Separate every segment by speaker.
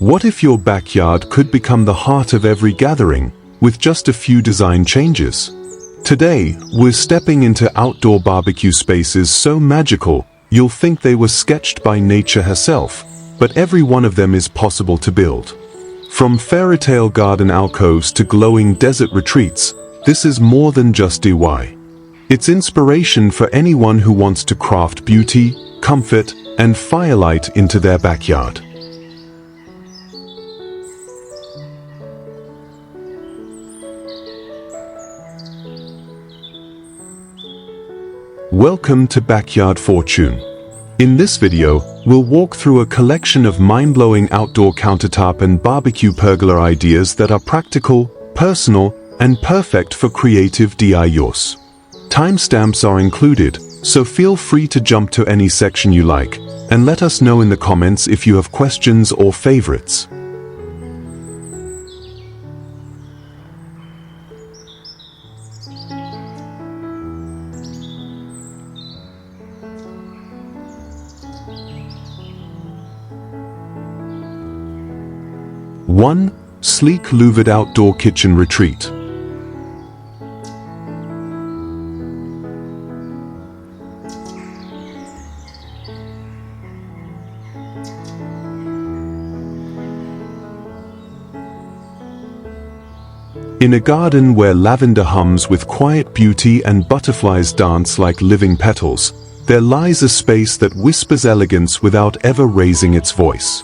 Speaker 1: What if your backyard could become the heart of every gathering, with just a few design changes? Today, we're stepping into outdoor barbecue spaces so magical, you'll think they were sketched by nature herself, but every one of them is possible to build. From fairytale garden alcoves to glowing desert retreats, this is more than just DIY. It's inspiration for anyone who wants to craft beauty, comfort, and firelight into their backyard. Welcome to Backyard Fortune. In this video, we'll walk through a collection of mind-blowing outdoor countertop and barbecue pergola ideas that are practical, personal, and perfect for creative DIYs. Timestamps are included, so feel free to jump to any section you like, and let us know in the comments if you have questions or favorites. One sleek louvered outdoor kitchen retreat. In a garden where lavender hums with quiet beauty and butterflies dance like living petals, there lies a space that whispers elegance without ever raising its voice.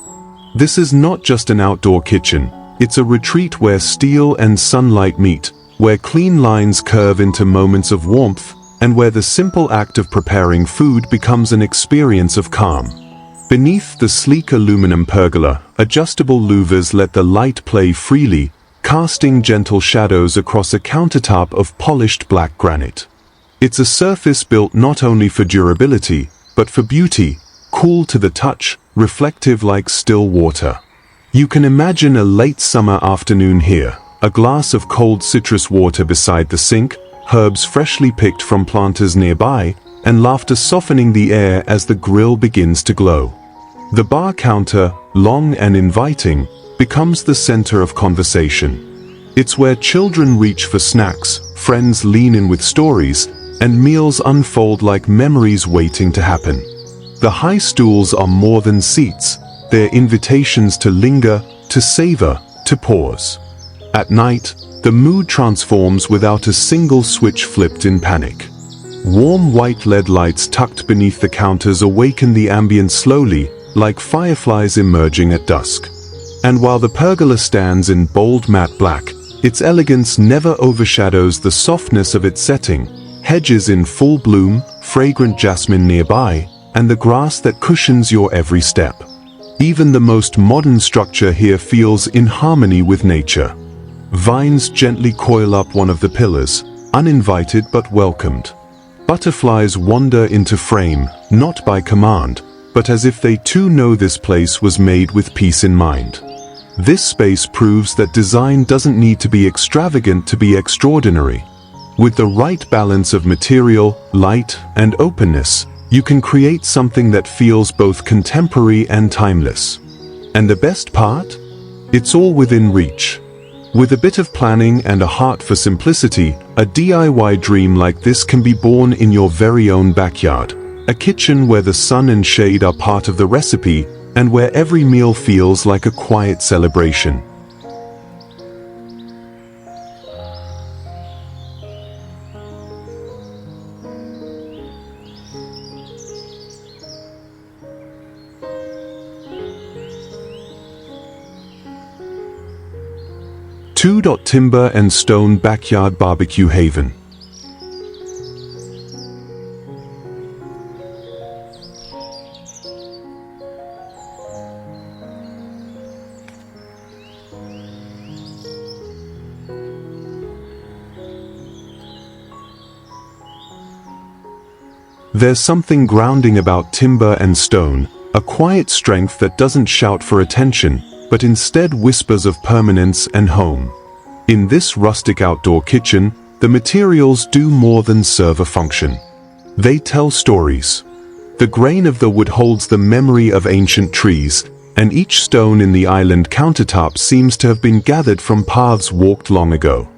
Speaker 1: This is not just an outdoor kitchen, it's a retreat where steel and sunlight meet, where clean lines curve into moments of warmth, and where the simple act of preparing food becomes an experience of calm. Beneath the sleek aluminum pergola, adjustable louvers let the light play freely, casting gentle shadows across a countertop of polished black granite. It's a surface built not only for durability, but for beauty, cool to the touch, reflective like still water. You can imagine a late summer afternoon here, a glass of cold citrus water beside the sink, herbs freshly picked from planters nearby, and laughter softening the air as the grill begins to glow. The bar counter, long and inviting, becomes the center of conversation. It's where children reach for snacks, friends lean in with stories, and meals unfold like memories waiting to happen. The high stools are more than seats, they're invitations to linger, to savor, to pause. At night, the mood transforms without a single switch flipped in panic. Warm white LED lights tucked beneath the counters awaken the ambience slowly, like fireflies emerging at dusk. And while the pergola stands in bold matte black, its elegance never overshadows the softness of its setting. Hedges in full bloom, fragrant jasmine nearby, and the grass that cushions your every step. Even the most modern structure here feels in harmony with nature. Vines gently coil up one of the pillars, uninvited but welcomed. Butterflies wander into frame, not by command, but as if they too know this place was made with peace in mind. This space proves that design doesn't need to be extravagant to be extraordinary. With the right balance of material, light, and openness, you can create something that feels both contemporary and timeless. And the best part? It's all within reach. With a bit of planning and a heart for simplicity, a DIY dream like this can be born in your very own backyard. A kitchen where the sun and shade are part of the recipe, and where every meal feels like a quiet celebration. Timber and stone backyard barbecue haven. There's something grounding about timber and stone, a quiet strength that doesn't shout for attention, but instead whispers of permanence and home. In this rustic outdoor kitchen, the materials do more than serve a function. They tell stories. The grain of the wood holds the memory of ancient trees, and each stone in the island countertop seems to have been gathered from paths walked long ago.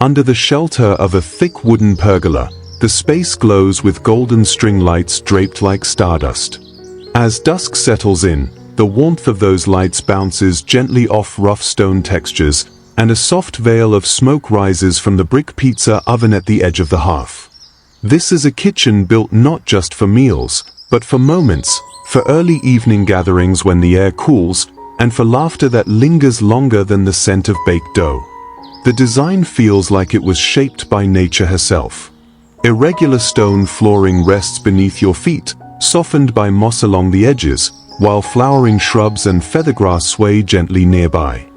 Speaker 1: Under the shelter of a thick wooden pergola, the space glows with golden string lights draped like stardust. As dusk settles in, the warmth of those lights bounces gently off rough stone textures, and a soft veil of smoke rises from the brick pizza oven at the edge of the hearth. This is a kitchen built not just for meals, but for moments, for early evening gatherings when the air cools, and for laughter that lingers longer than the scent of baked dough. The design feels like it was shaped by nature herself. Irregular stone flooring rests beneath your feet, softened by moss along the edges, while flowering shrubs and feathergrass sway gently nearby.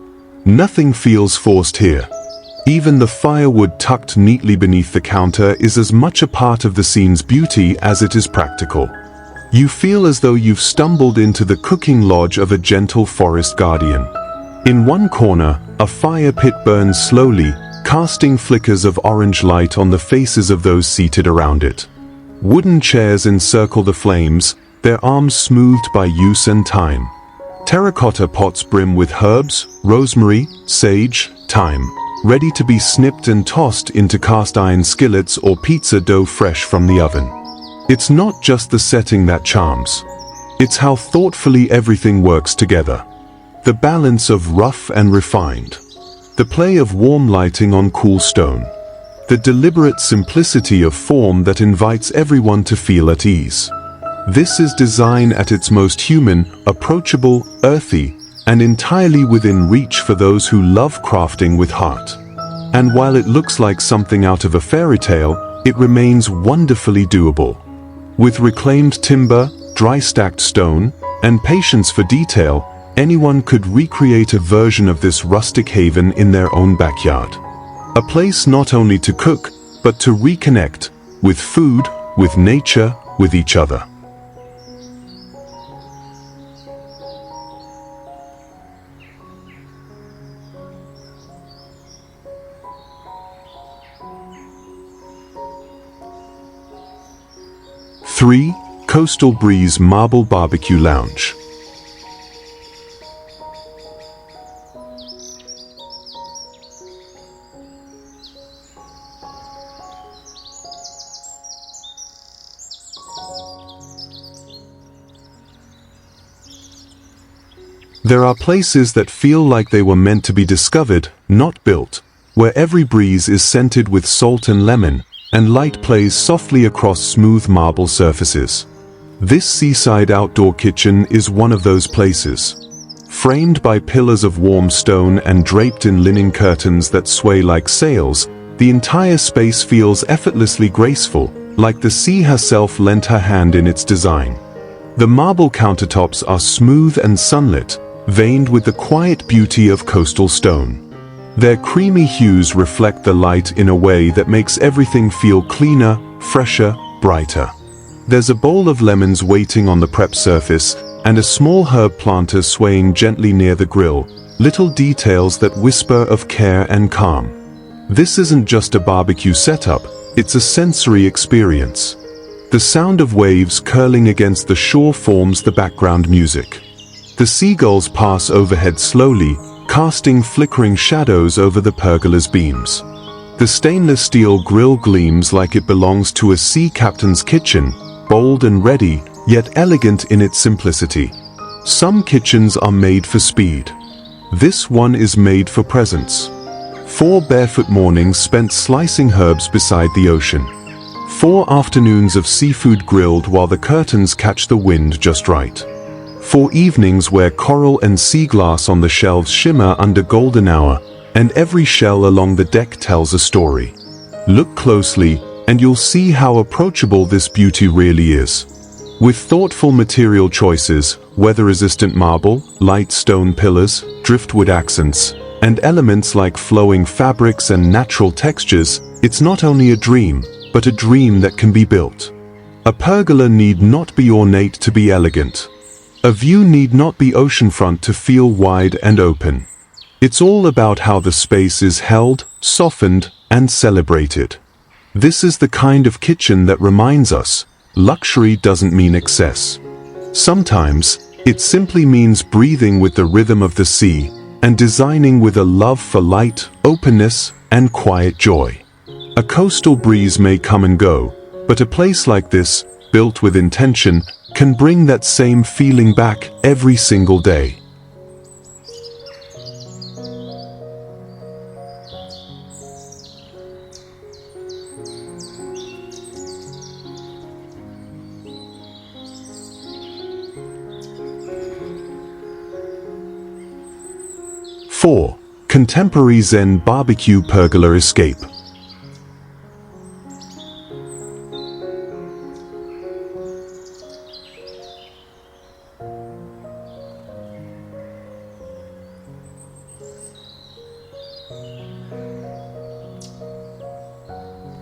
Speaker 1: Nothing feels forced here. Even the firewood tucked neatly beneath the counter is as much a part of the scene's beauty as it is practical. You feel as though you've stumbled into the cooking lodge of a gentle forest guardian. In one corner, a fire pit burns slowly, casting flickers of orange light on the faces of those seated around it. Wooden chairs encircle the flames, their arms smoothed by use and time. Terracotta pots brim with herbs, rosemary, sage, thyme, ready to be snipped and tossed into cast iron skillets or pizza dough fresh from the oven. It's not just the setting that charms. It's how thoughtfully everything works together. The balance of rough and refined. The play of warm lighting on cool stone. The deliberate simplicity of form that invites everyone to feel at ease. This is design at its most human, approachable, earthy, and entirely within reach for those who love crafting with heart. And while it looks like something out of a fairy tale, it remains wonderfully doable. With reclaimed timber, dry-stacked stone, and patience for detail, anyone could recreate a version of this rustic haven in their own backyard. A place not only to cook, but to reconnect with food, with nature, with each other. Three, Coastal Breeze Marble Barbecue Lounge. There are places that feel like they were meant to be discovered, not built, where every breeze is scented with salt and lemon, and light plays softly across smooth marble surfaces. This seaside outdoor kitchen is one of those places. Framed by pillars of warm stone and draped in linen curtains that sway like sails, the entire space feels effortlessly graceful, like the sea herself lent her hand in its design. The marble countertops are smooth and sunlit, veined with the quiet beauty of coastal stone. Their creamy hues reflect the light in a way that makes everything feel cleaner, fresher, brighter. There's a bowl of lemons waiting on the prep surface, and a small herb planter swaying gently near the grill, little details that whisper of care and calm. This isn't just a barbecue setup, it's a sensory experience. The sound of waves curling against the shore forms the background music. The seagulls pass overhead slowly, casting flickering shadows over the pergola's beams. The stainless steel grill gleams like it belongs to a sea captain's kitchen, bold and ready, yet elegant in its simplicity. Some kitchens are made for speed. This one is made for presence. 4 barefoot mornings spent slicing herbs beside the ocean. 4 afternoons of seafood grilled while the curtains catch the wind just right. 4 evenings where coral and sea glass on the shelves shimmer under golden hour, and every shell along the deck tells a story. Look closely, and you'll see how approachable this beauty really is. With thoughtful material choices, weather-resistant marble, light stone pillars, driftwood accents, and elements like flowing fabrics and natural textures, it's not only a dream, but a dream that can be built. A pergola need not be ornate to be elegant. A view need not be oceanfront to feel wide and open. It's all about how the space is held, softened, and celebrated. This is the kind of kitchen that reminds us, luxury doesn't mean excess. Sometimes, It simply means breathing with the rhythm of the sea and designing with a love for light, openness, and quiet joy. A coastal breeze may come and go, but a place like this, built with intention, can bring that same feeling back every single day. Four, contemporary Zen barbecue pergola escape.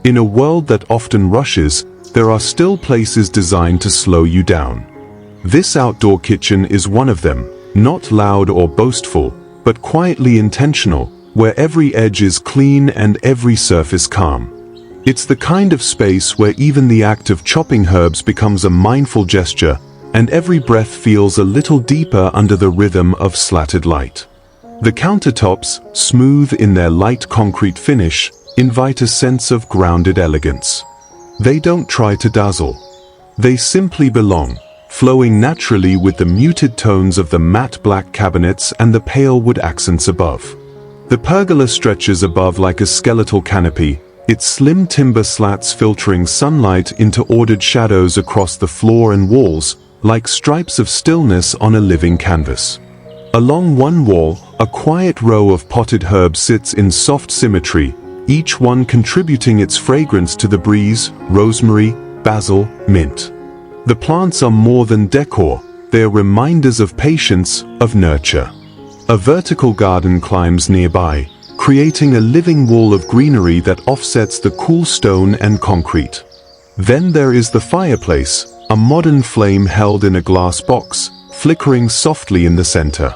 Speaker 1: In a world that often rushes, there are still places designed to slow you down. This outdoor kitchen is one of them, not loud or boastful, but quietly intentional, where every edge is clean and every surface calm. It's the kind of space where even the act of chopping herbs becomes a mindful gesture, and every breath feels a little deeper under the rhythm of slatted light. The countertops, smooth in their light concrete finish, invite a sense of grounded elegance. They don't try to dazzle. They simply belong, flowing naturally with the muted tones of the matte black cabinets and the pale wood accents above. The pergola stretches above like a skeletal canopy, its slim timber slats filtering sunlight into ordered shadows across the floor and walls, like stripes of stillness on a living canvas. Along one wall, a quiet row of potted herbs sits in soft symmetry, each one contributing its fragrance to the breeze: rosemary, basil, mint. The plants are more than decor, they are reminders of patience, of nurture. A vertical garden climbs nearby, creating a living wall of greenery that offsets the cool stone and concrete. Then there is the fireplace, a modern flame held in a glass box, flickering softly in the center.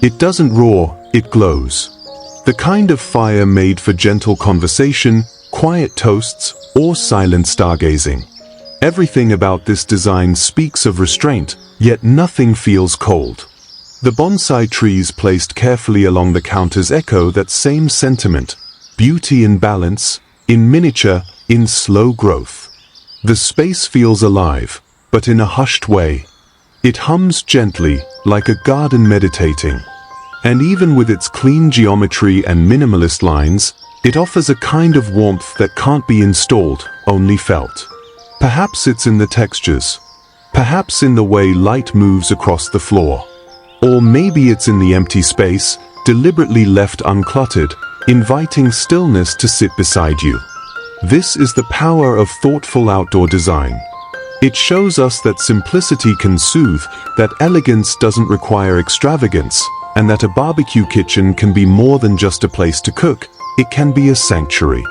Speaker 1: It doesn't roar, it glows. The kind of fire made for gentle conversation, quiet toasts, or silent stargazing. Everything about this design speaks of restraint, yet nothing feels cold. The bonsai trees placed carefully along the counters echo that same sentiment: beauty in balance, in miniature, in slow growth. The space feels alive, but in a hushed way. It hums gently, like a garden meditating. And even with its clean geometry and minimalist lines, it offers a kind of warmth that can't be installed, only felt. Perhaps it's in the textures. Perhaps in the way light moves across the floor. Or maybe it's in the empty space, deliberately left uncluttered, inviting stillness to sit beside you. This is the power of thoughtful outdoor design. It shows us that simplicity can soothe, that elegance doesn't require extravagance, and that a barbecue kitchen can be more than just a place to cook, it can be a sanctuary.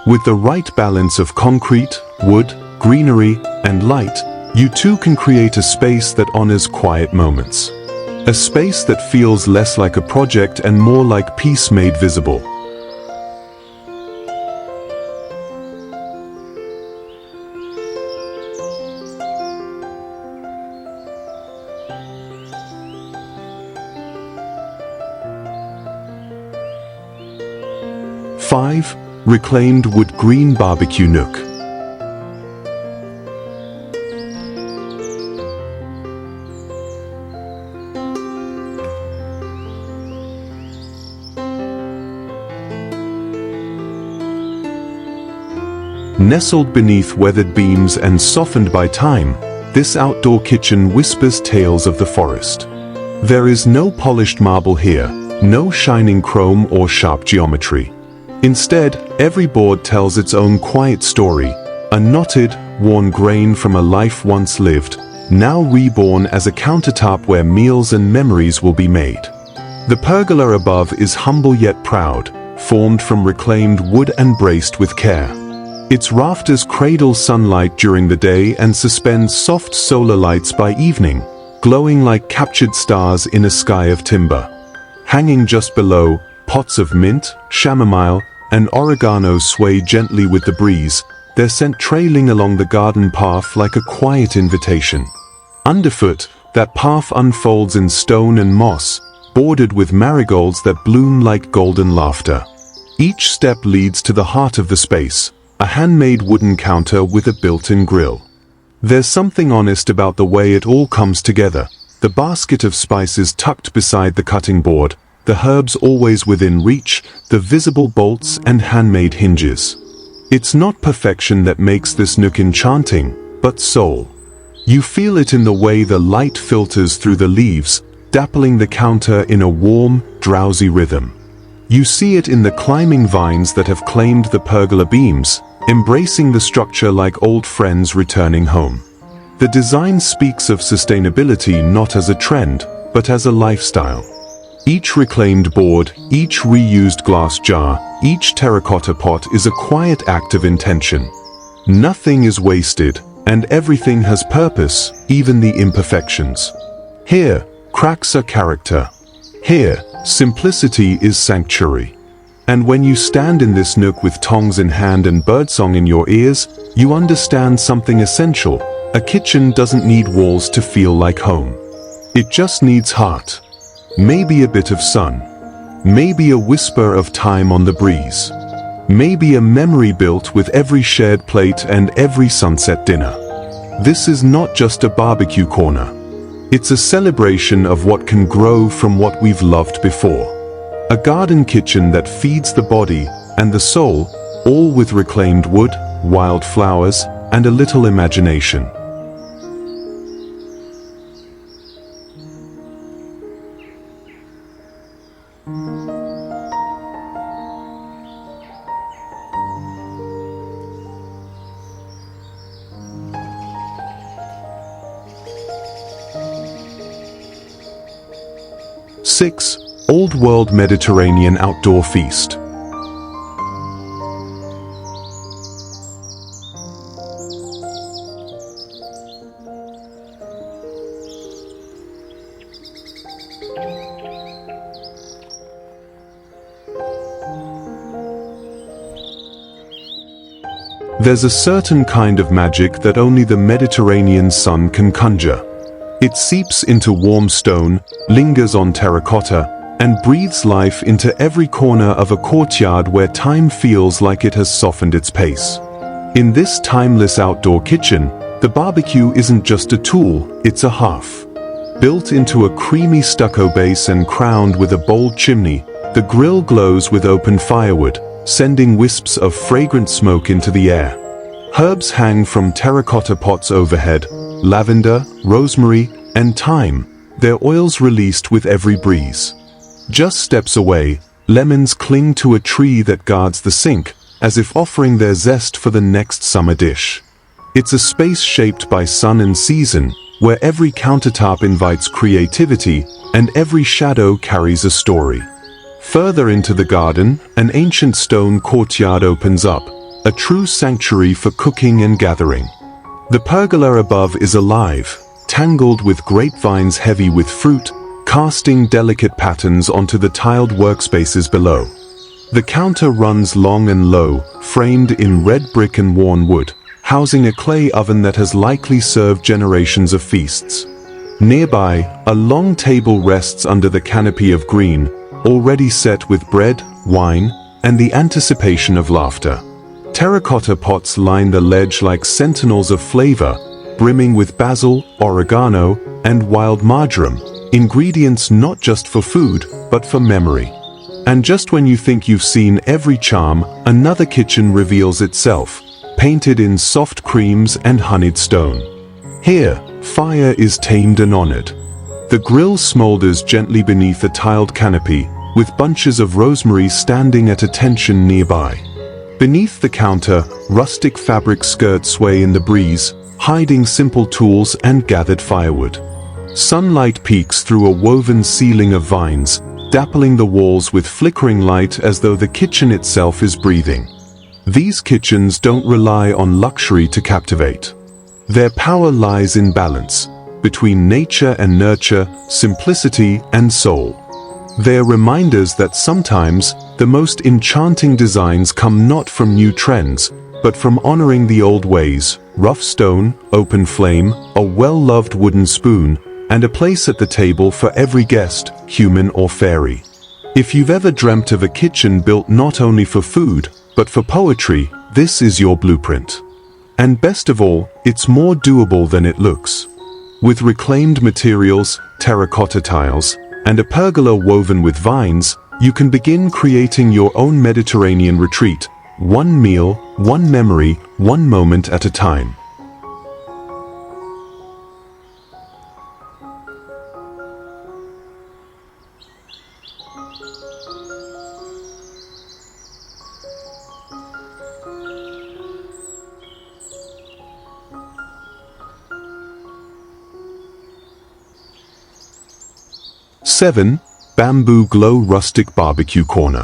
Speaker 1: With the right balance of concrete, wood, greenery, and light, you too can create a space that honors quiet moments. A space that feels less like a project and more like peace made visible. Five, reclaimed wood green barbecue nook. Nestled beneath weathered beams and softened by time, this outdoor kitchen whispers tales of the forest. There is no polished marble here, no shining chrome or sharp geometry. Instead, every board tells its own quiet story, a knotted, worn grain from a life once lived, now reborn as a countertop where meals and memories will be made. The pergola above is humble yet proud, formed from reclaimed wood and braced with care. Its rafters cradle sunlight during the day and suspend soft solar lights by evening, glowing like captured stars in a sky of timber. Hanging just below, pots of mint, chamomile, and oregano sway gently with the breeze, their scent trailing along the garden path like a quiet invitation. Underfoot, That path unfolds in stone and moss, bordered with marigolds that bloom like golden laughter. Each step leads to the heart of the space, a handmade wooden counter with a built-in grill. There's something honest about the way it all comes together. The basket of spices tucked beside the cutting board, the herbs always within reach, the visible bolts and handmade hinges. It's not perfection that makes this nook enchanting, but soul. You feel it in the way the light filters through the leaves, dappling the counter in a warm, drowsy rhythm. You see it in the climbing vines that have claimed the pergola beams, embracing the structure like old friends returning home. The design speaks of sustainability not as a trend, but as a lifestyle. Each reclaimed board, each reused glass jar, each terracotta pot is a quiet act of intention. Nothing is wasted, and everything has purpose, even the imperfections. Here, cracks are character. Here, simplicity is sanctuary. And when you stand in this nook with tongs in hand and birdsong in your ears, you understand something essential. A kitchen doesn't need walls to feel like home. It just needs heart. Maybe a bit of sun. Maybe a whisper of time on the breeze. Maybe a memory built with every shared plate and every sunset dinner. This is not just a barbecue corner. It's a celebration of what can grow from what we've loved before. A garden kitchen that feeds the body and the soul, all with reclaimed wood, wild flowers, and a little imagination. Six, Old World Mediterranean Outdoor Feast. There's a certain kind of magic that only the Mediterranean sun can conjure. It seeps into warm stone, lingers on terracotta, and breathes life into every corner of a courtyard where time feels like it has softened its pace. In this timeless outdoor kitchen, the barbecue isn't just a tool, it's a hearth. Built into a creamy stucco base and crowned with a bold chimney, the grill glows with open firewood, sending wisps of fragrant smoke into the air. Herbs hang from terracotta pots overhead, lavender, rosemary, and thyme, their oils released with every breeze. Just steps away, lemons cling to a tree that guards the sink, as if offering their zest for the next summer dish. It's a space shaped by sun and season, where every countertop invites creativity, and every shadow carries a story. Further into the garden, an ancient stone courtyard opens up, a true sanctuary for cooking and gathering. The pergola above is alive, tangled with grapevines heavy with fruit, casting delicate patterns onto the tiled workspaces below. The counter runs long and low, framed in red brick and worn wood, housing a clay oven that has likely served generations of feasts. Nearby, a long table rests under the canopy of green, already set with bread, wine, and the anticipation of laughter. Terracotta pots line the ledge like sentinels of flavor, brimming with basil, oregano, and wild marjoram, ingredients not just for food, but for memory. And just when you think you've seen every charm, another kitchen reveals itself, painted in soft creams and honeyed stone. Here, fire is tamed and honored. The grill smolders gently beneath a tiled canopy, with bunches of rosemary standing at attention nearby. Beneath the counter, rustic fabric skirts sway in the breeze, hiding simple tools and gathered firewood. Sunlight peeks through a woven ceiling of vines, dappling the walls with flickering light as though the kitchen itself is breathing. These kitchens don't rely on luxury to captivate. Their power lies in balance, between nature and nurture, simplicity and soul. They're reminders that sometimes the most enchanting designs come not from new trends, but from honoring the old ways: rough stone, open flame, a well-loved wooden spoon, and a place at the table for every guest, human or fairy. If you've ever dreamt of a kitchen built not only for food, but for poetry, this is your blueprint. And best of all, it's more doable than it looks. With reclaimed materials, terracotta tiles, and a pergola woven with vines, you can begin creating your own Mediterranean retreat, one meal, one memory, one moment at a time. Seven, Bamboo Glow Rustic Barbecue Corner.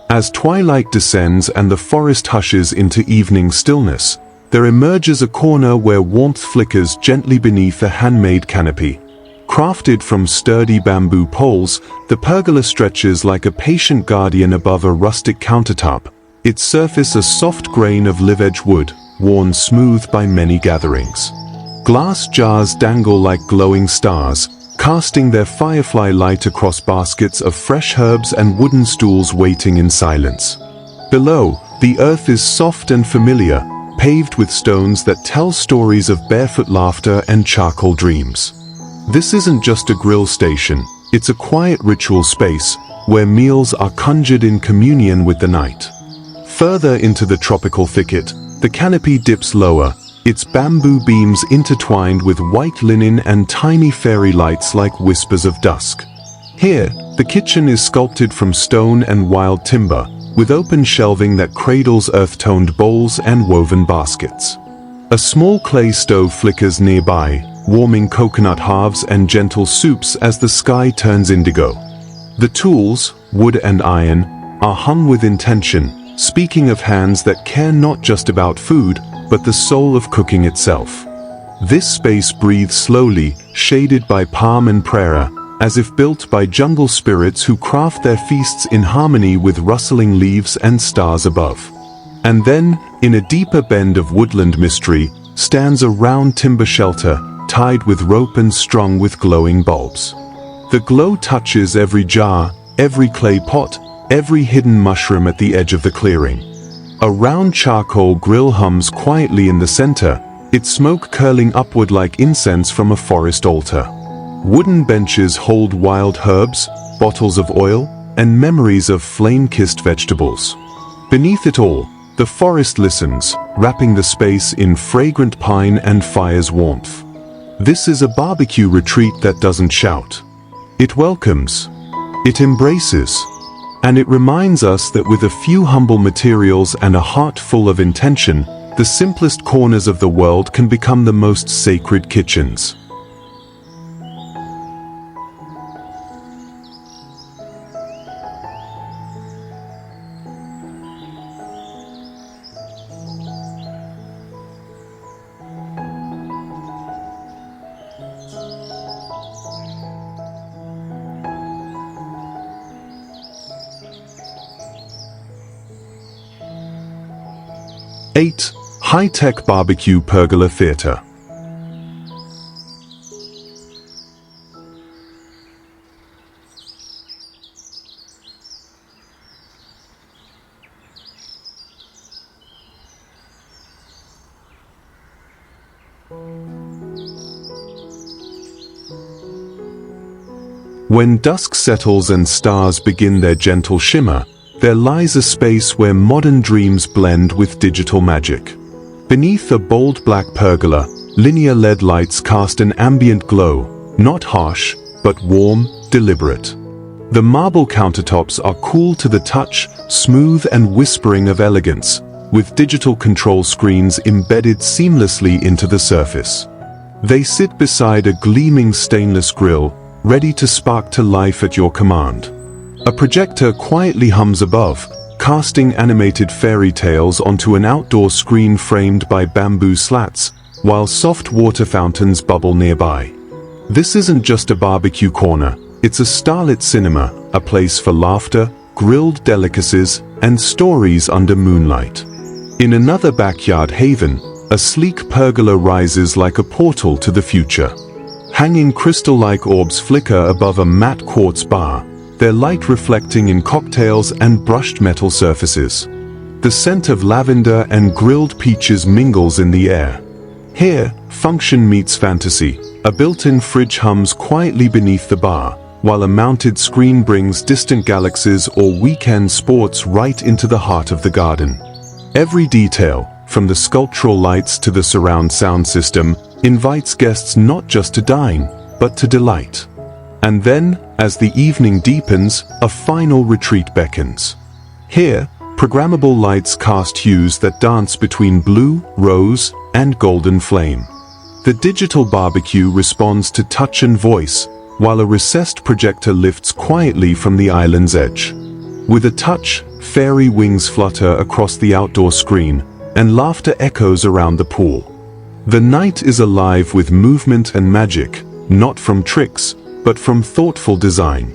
Speaker 1: As twilight descends and the forest hushes into evening stillness, there emerges a corner where warmth flickers gently beneath a handmade canopy. Crafted from sturdy bamboo poles, the pergola stretches like a patient guardian above a rustic countertop, its surface a soft grain of live-edge wood, worn smooth by many gatherings. Glass jars dangle like glowing stars, casting their firefly light across baskets of fresh herbs and wooden stools waiting in silence. Below, the earth is soft and familiar, paved with stones that tell stories of barefoot laughter and charcoal dreams. This isn't just a grill station, it's a quiet ritual space where meals are conjured in communion with the night. Further into the tropical thicket, the canopy dips lower, its bamboo beams intertwined with white linen and tiny fairy lights like whispers of dusk. Here, the kitchen is sculpted from stone and wild timber, with open shelving that cradles earth-toned bowls and woven baskets. A small clay stove flickers nearby, warming coconut halves and gentle soups as the sky turns indigo. The tools, wood and iron, are hung with intention, speaking of hands that care not just about food, but the soul of cooking itself. This space breathes slowly, shaded by palm and prayer, as if built by jungle spirits who craft their feasts in harmony with rustling leaves and stars above. And then, in a deeper bend of woodland mystery, stands a round timber shelter, tied with rope and strung with glowing bulbs. The glow touches every jar, every clay pot, every hidden mushroom at the edge of the clearing. A round charcoal grill hums quietly in the center, its smoke curling upward like incense from a forest altar. Wooden benches hold wild herbs, bottles of oil, and memories of flame-kissed vegetables. Beneath it all, the forest listens, wrapping the space in fragrant pine and fire's warmth. This is a barbecue retreat that doesn't shout. It welcomes. It embraces. And it reminds us that with a few humble materials and a heart full of intention, the simplest corners of the world can become the most sacred kitchens. Eight, High-tech barbecue pergola theater. When dusk settles and stars begin their gentle shimmer, there lies a space where modern dreams blend with digital magic. Beneath a bold black pergola, linear LED lights cast an ambient glow, not harsh, but warm, deliberate. The marble countertops are cool to the touch, smooth and whispering of elegance, with digital control screens embedded seamlessly into the surface. They sit beside a gleaming stainless grill, ready to spark to life at your command. A projector quietly hums above, casting animated fairy tales onto an outdoor screen framed by bamboo slats, while soft water fountains bubble nearby. This isn't just a barbecue corner, it's a starlit cinema, a place for laughter, grilled delicacies, and stories under moonlight. In another backyard haven, a sleek pergola rises like a portal to the future. Hanging crystal-like orbs flicker above a matte quartz bar, their light reflecting in cocktails and brushed metal surfaces. The scent of lavender and grilled peaches mingles in the air. Here, function meets fantasy. A built-in fridge hums quietly beneath the bar, while a mounted screen brings distant galaxies or weekend sports right into the heart of the garden. Every detail, from the sculptural lights to the surround sound system, invites guests not just to dine, but to delight. And then, as the evening deepens, a final retreat beckons. Here, programmable lights cast hues that dance between blue, rose, and golden flame. The digital barbecue responds to touch and voice, while a recessed projector lifts quietly from the island's edge. With a touch, fairy wings flutter across the outdoor screen, and laughter echoes around the pool. The night is alive with movement and magic, not from tricks, but from thoughtful design.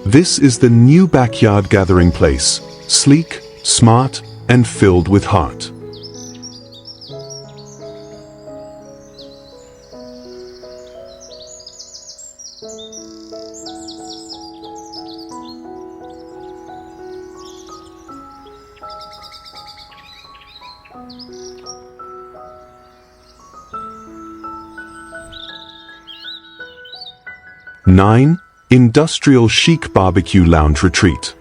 Speaker 1: This is the new backyard gathering place, sleek, smart, and filled with heart. Nine, Industrial Chic Barbecue Lounge Retreat.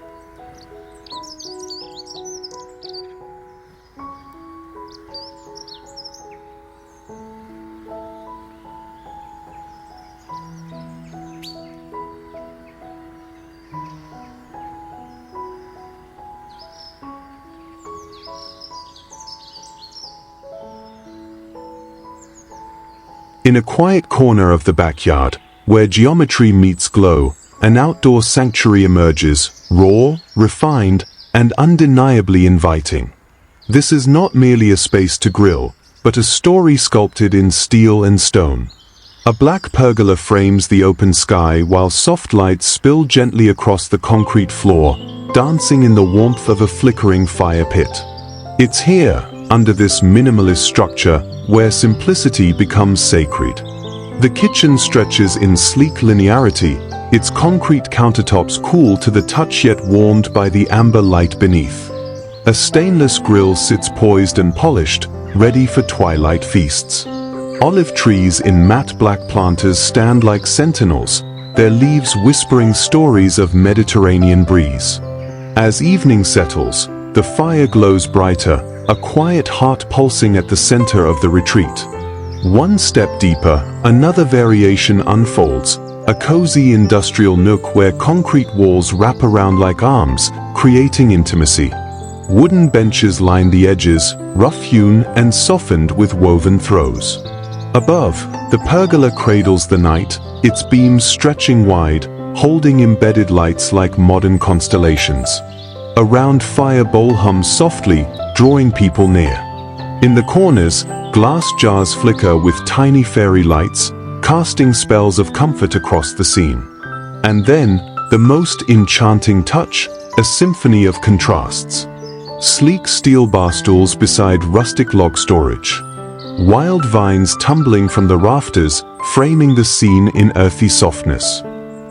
Speaker 1: In a quiet corner of the backyard, where geometry meets glow, an outdoor sanctuary emerges, raw, refined, and undeniably inviting. This is not merely a space to grill, but a story sculpted in steel and stone. A black pergola frames the open sky while soft lights spill gently across the concrete floor, dancing in the warmth of a flickering fire pit. It's here, under this minimalist structure, where simplicity becomes sacred. The kitchen stretches in sleek linearity, its concrete countertops cool to the touch yet warmed by the amber light beneath. A stainless grill sits poised and polished, ready for twilight feasts. Olive trees in matte black planters stand like sentinels, their leaves whispering stories of Mediterranean breeze. As evening settles, the fire glows brighter, a quiet heart pulsing at the center of the retreat. One step deeper, another variation unfolds, a cozy industrial nook where concrete walls wrap around like arms, creating intimacy. Wooden benches line the edges, rough-hewn and softened with woven throws. Above, the pergola cradles the night, its beams stretching wide, holding embedded lights like modern constellations. A round fire bowl hums softly, drawing people near. In the corners, glass jars flicker with tiny fairy lights, casting spells of comfort across the scene. And then, the most enchanting touch, a symphony of contrasts. Sleek steel bar stools beside rustic log storage. Wild vines tumbling from the rafters, framing the scene in earthy softness.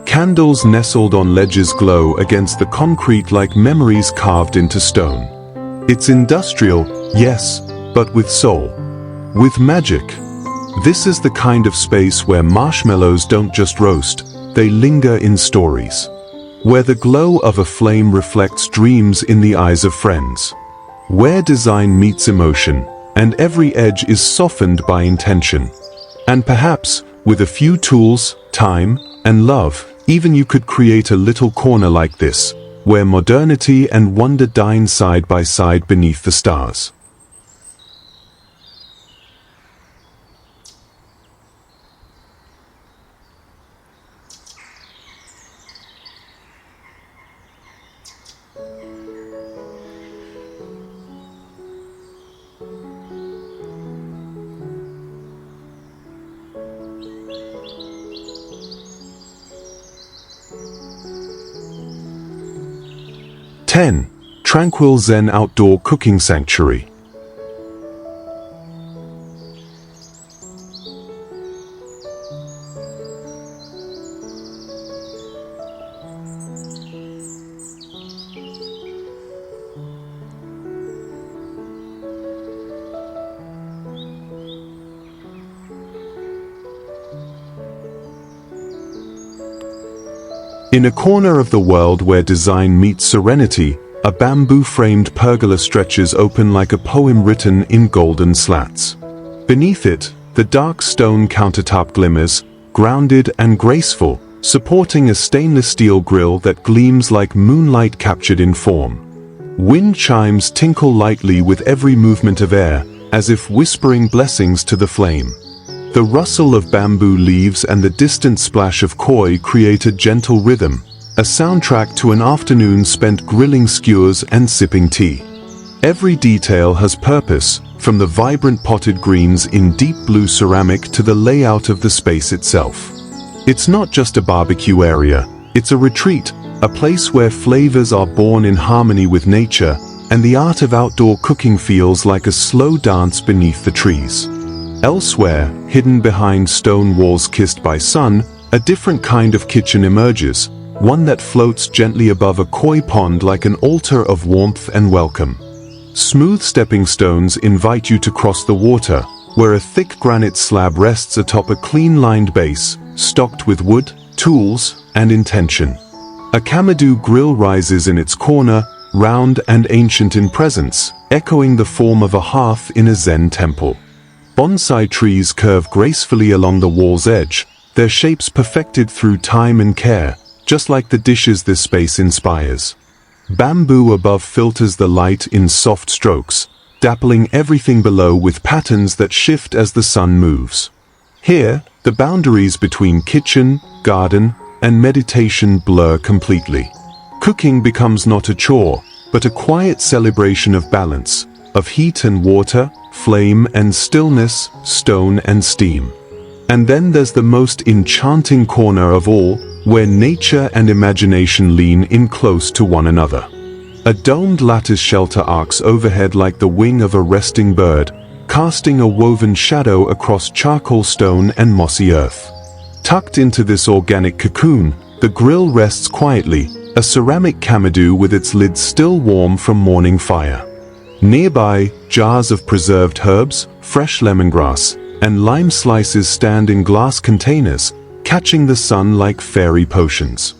Speaker 1: Candles nestled on ledges glow against the concrete like memories carved into stone. It's industrial, yes, but with soul. With magic. This is the kind of space where marshmallows don't just roast, they linger in stories. Where the glow of a flame reflects dreams in the eyes of friends. Where design meets emotion, and every edge is softened by intention. And perhaps, with a few tools, time, and love, even you could create a little corner like this, where modernity and wonder dine side by side beneath the stars. 10. Tranquil Zen outdoor cooking sanctuary. In a corner of the world where design meets serenity, a bamboo-framed pergola stretches open like a poem written in golden slats. Beneath it, the dark stone countertop glimmers, grounded and graceful, supporting a stainless steel grill that gleams like moonlight captured in form. Wind chimes tinkle lightly with every movement of air, as if whispering blessings to the flame. The rustle of bamboo leaves and the distant splash of koi create a gentle rhythm, a soundtrack to an afternoon spent grilling skewers and sipping tea. Every detail has purpose, from the vibrant potted greens in deep blue ceramic to the layout of the space itself. It's not just a barbecue area, it's a retreat, a place where flavors are born in harmony with nature, and the art of outdoor cooking feels like a slow dance beneath the trees. Elsewhere, hidden behind stone walls kissed by sun, a different kind of kitchen emerges, one that floats gently above a koi pond like an altar of warmth and welcome. Smooth stepping stones invite you to cross the water, where a thick granite slab rests atop a clean-lined base, stocked with wood, tools, and intention. A Kamadu grill rises in its corner, round and ancient in presence, echoing the form of a hearth in a Zen temple. Bonsai trees curve gracefully along the wall's edge, their shapes perfected through time and care, just like the dishes this space inspires. Bamboo above filters the light in soft strokes, dappling everything below with patterns that shift as the sun moves. Here, the boundaries between kitchen, garden, and meditation blur completely. Cooking becomes not a chore, but a quiet celebration of balance, of heat and water, flame and stillness, stone and steam. And then there's the most enchanting corner of all, where nature and imagination lean in close to one another. A domed lattice shelter arcs overhead like the wing of a resting bird, casting a woven shadow across charcoal stone and mossy earth. Tucked into this organic cocoon, the grill rests quietly, a ceramic Kamadu with its lid still warm from morning fire. Nearby, jars of preserved herbs, fresh lemongrass, and lime slices stand in glass containers, catching the sun like fairy potions.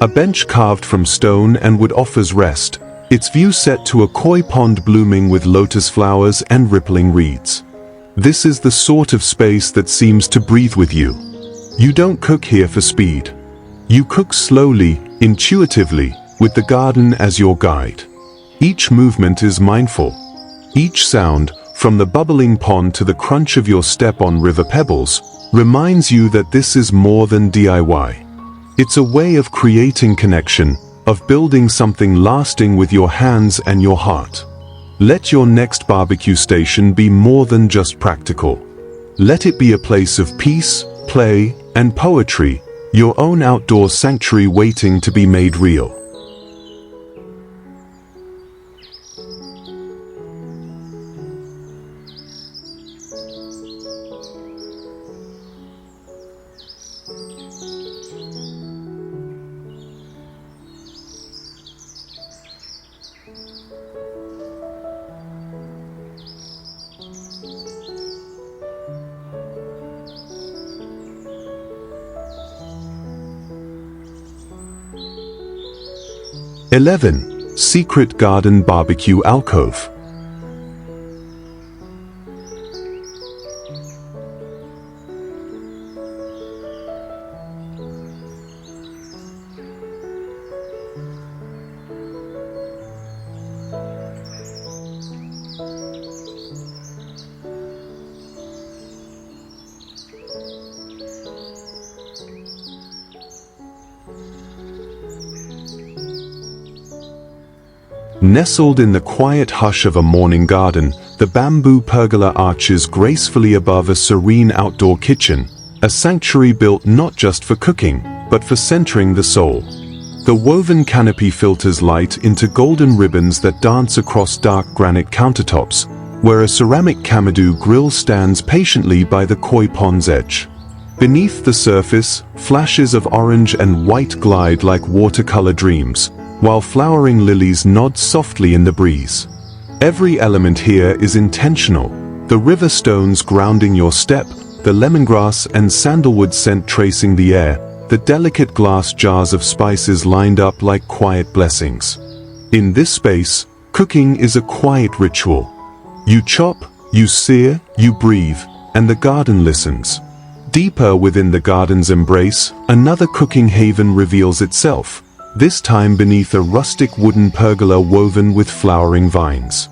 Speaker 1: A bench carved from stone and wood offers rest, its view set to a koi pond blooming with lotus flowers and rippling reeds. This is the sort of space that seems to breathe with you. You don't cook here for speed. You cook slowly, intuitively, with the garden as your guide. Each movement is mindful. Each sound, from the bubbling pond to the crunch of your step on river pebbles, reminds you that this is more than DIY. It's a way of creating connection, of building something lasting with your hands and your heart. Let your next barbecue station be more than just practical. Let it be a place of peace, play, and poetry, your own outdoor sanctuary waiting to be made real. Secret Garden Barbecue Alcove. Nestled in the quiet hush of a morning garden, the bamboo pergola arches gracefully above a serene outdoor kitchen, a sanctuary built not just for cooking, but for centering the soul. The woven canopy filters light into golden ribbons that dance across dark granite countertops, where a ceramic kamadu grill stands patiently by the koi pond's edge. Beneath the surface, flashes of orange and white glide like watercolor dreams, while flowering lilies nod softly in the breeze. Every element here is intentional, the river stones grounding your step, the lemongrass and sandalwood scent tracing the air, the delicate glass jars of spices lined up like quiet blessings. In this space, cooking is a quiet ritual. You chop, you sear, you breathe, and the garden listens. Deeper within the garden's embrace, another cooking haven reveals itself, this time beneath a rustic wooden pergola woven with flowering vines.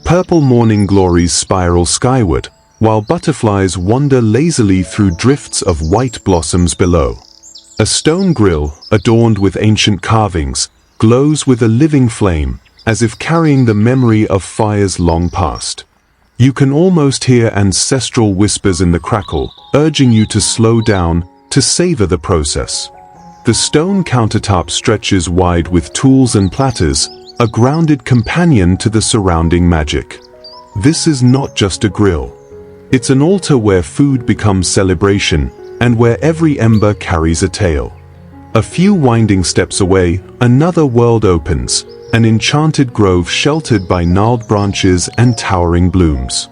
Speaker 1: Purple morning glories spiral skyward, while butterflies wander lazily through drifts of white blossoms below. A stone grill, adorned with ancient carvings, glows with a living flame, as if carrying the memory of fires long past. You can almost hear ancestral whispers in the crackle, urging you to slow down, to savor the process. The stone countertop stretches wide with tools and platters, a grounded companion to the surrounding magic. This is not just a grill. It's an altar where food becomes celebration, and where every ember carries a tale. A few winding steps away, another world opens, an enchanted grove sheltered by gnarled branches and towering blooms.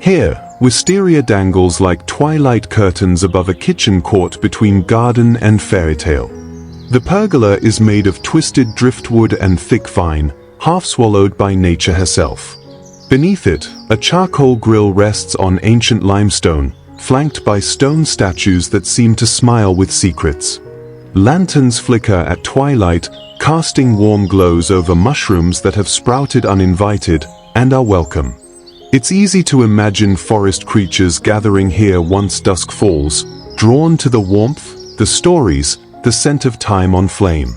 Speaker 1: Here, wisteria dangles like twilight curtains above a kitchen court between garden and fairy tale. The pergola is made of twisted driftwood and thick vine, half swallowed by nature herself. Beneath it, a charcoal grill rests on ancient limestone, flanked by stone statues that seem to smile with secrets. Lanterns flicker at twilight, casting warm glows over mushrooms that have sprouted uninvited and are welcome. It's easy to imagine forest creatures gathering here once dusk falls, drawn to the warmth, the stories, the scent of time on flame.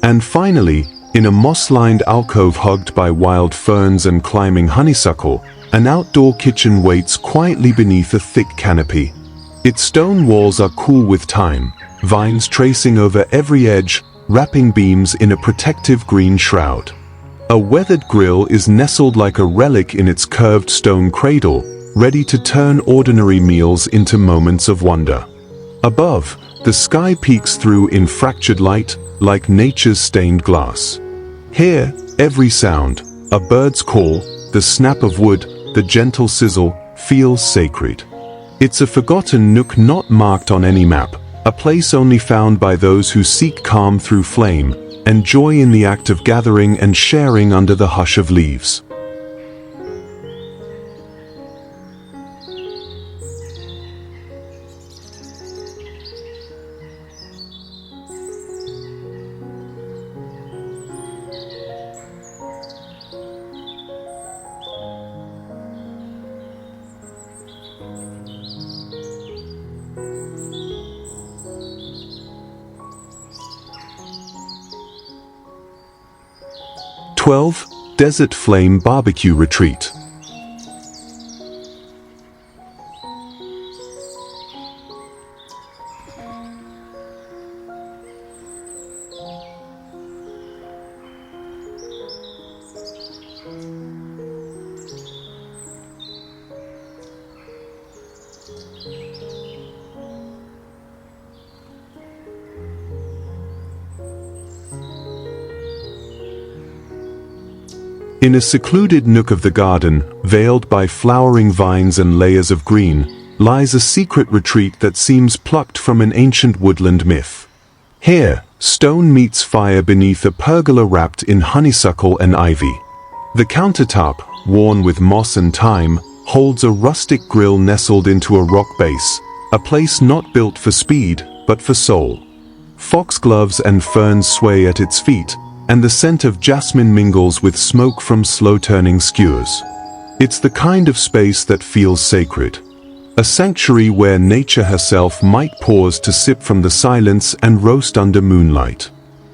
Speaker 1: And finally, in a moss-lined alcove hugged by wild ferns and climbing honeysuckle, an outdoor kitchen waits quietly beneath a thick canopy. Its stone walls are cool with time, vines tracing over every edge, wrapping beams in a protective green shroud. A weathered grill is nestled like a relic in its curved stone cradle, ready to turn ordinary meals into moments of wonder. Above, the sky peeks through in fractured light, like nature's stained glass. Here, every sound, a bird's call, the snap of wood, the gentle sizzle, feels sacred. It's a forgotten nook not marked on any map, a place only found by those who seek calm through flame, and joy in the act of gathering and sharing under the hush of leaves. Desert Flame Barbecue Retreat. In a secluded nook of the garden, veiled by flowering vines and layers of green, lies a secret retreat that seems plucked from an ancient woodland myth. Here, stone meets fire beneath a pergola wrapped in honeysuckle and ivy. The countertop, worn with moss and time, holds a rustic grill nestled into a rock base, a place not built for speed, but for soul. Foxgloves and ferns sway at its feet, and the scent of jasmine mingles with smoke from slow-turning skewers. It's the kind of space that feels sacred. A sanctuary where nature herself might pause to sip from the silence and roast under moonlight.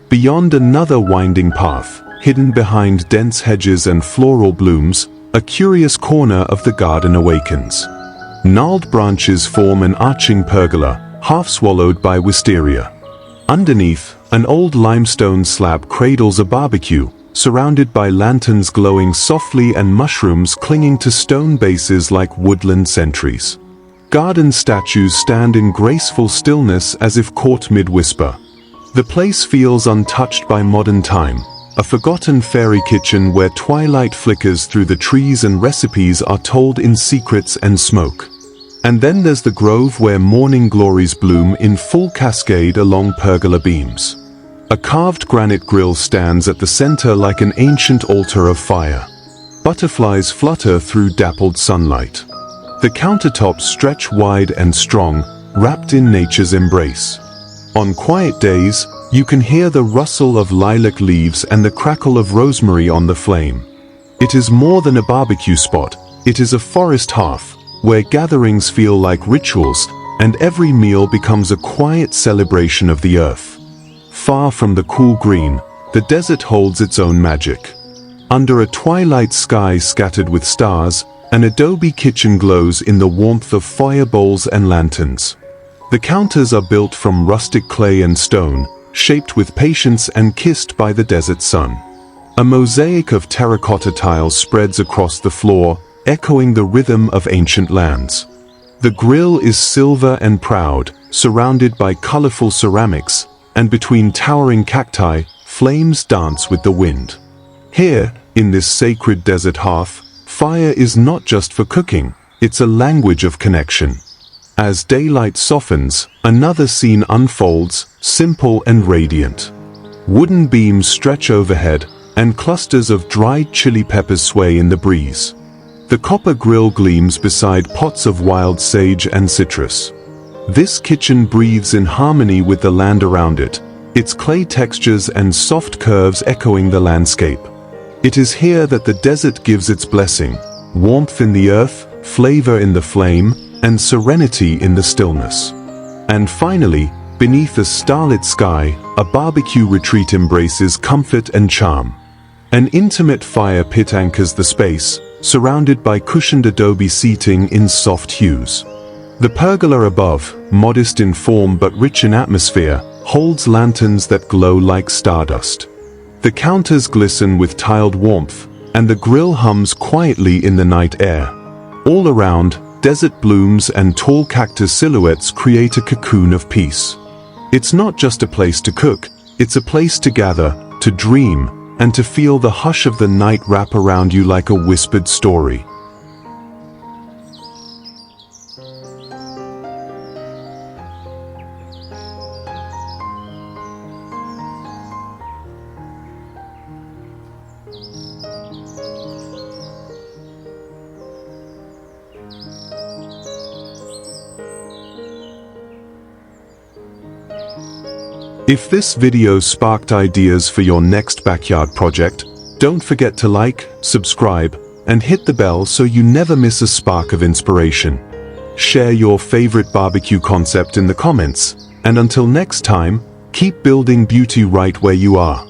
Speaker 1: Beyond another winding path, hidden behind dense hedges and floral blooms, a curious corner of the garden awakens. Gnarled branches form an arching pergola, half swallowed by wisteria. Underneath, An old limestone slab cradles a barbecue, surrounded by lanterns glowing softly and mushrooms clinging to stone bases like woodland sentries. Garden statues stand in graceful stillness as if caught mid-whisper. The place feels untouched by modern time, a forgotten fairy kitchen where twilight flickers through the trees and recipes are told in secrets and smoke. And then there's the grove where morning glories bloom in full cascade along pergola beams. A carved granite grill stands at the center like an ancient altar of fire. Butterflies flutter through dappled sunlight. The countertops stretch wide and strong, wrapped in nature's embrace. On quiet days, you can hear the rustle of lilac leaves and the crackle of rosemary on the flame. It is more than a barbecue spot, it is a forest hearth, where gatherings feel like rituals, and every meal becomes a quiet celebration of the earth. Far from the cool green, the desert holds its own magic. Under a twilight sky scattered with stars, an adobe kitchen glows in the warmth of fire bowls and lanterns. The counters are built from rustic clay and stone, shaped with patience and kissed by the desert sun. A mosaic of terracotta tiles spreads across the floor, echoing the rhythm of ancient lands. The grill is silver and proud, surrounded by colorful ceramics, and between towering cacti, flames dance with the wind. Here, in this sacred desert hearth, fire is not just for cooking, it's a language of connection. As daylight softens, another scene unfolds, simple and radiant. Wooden beams stretch overhead, and clusters of dried chili peppers sway in the breeze. The copper grill gleams beside pots of wild sage and citrus. This kitchen breathes in harmony with the land around it, its clay textures and soft curves echoing the landscape. It is here that the desert gives its blessing, warmth in the earth, flavor in the flame, and serenity in the stillness. And finally, beneath a starlit sky, a barbecue retreat embraces comfort and charm. An intimate fire pit anchors the space, surrounded by cushioned adobe seating in soft hues. The pergola above, modest in form but rich in atmosphere, holds lanterns that glow like stardust. The counters glisten with tiled warmth, and the grill hums quietly in the night air. All around, desert blooms and tall cactus silhouettes create a cocoon of peace. It's not just a place to cook, it's a place to gather, to dream, and to feel the hush of the night wrap around you like a whispered story. If this video sparked ideas for your next backyard project, don't forget to like, subscribe, and hit the bell so you never miss a spark of inspiration. Share your favorite barbecue concept in the comments, and until next time, keep building beauty right where you are.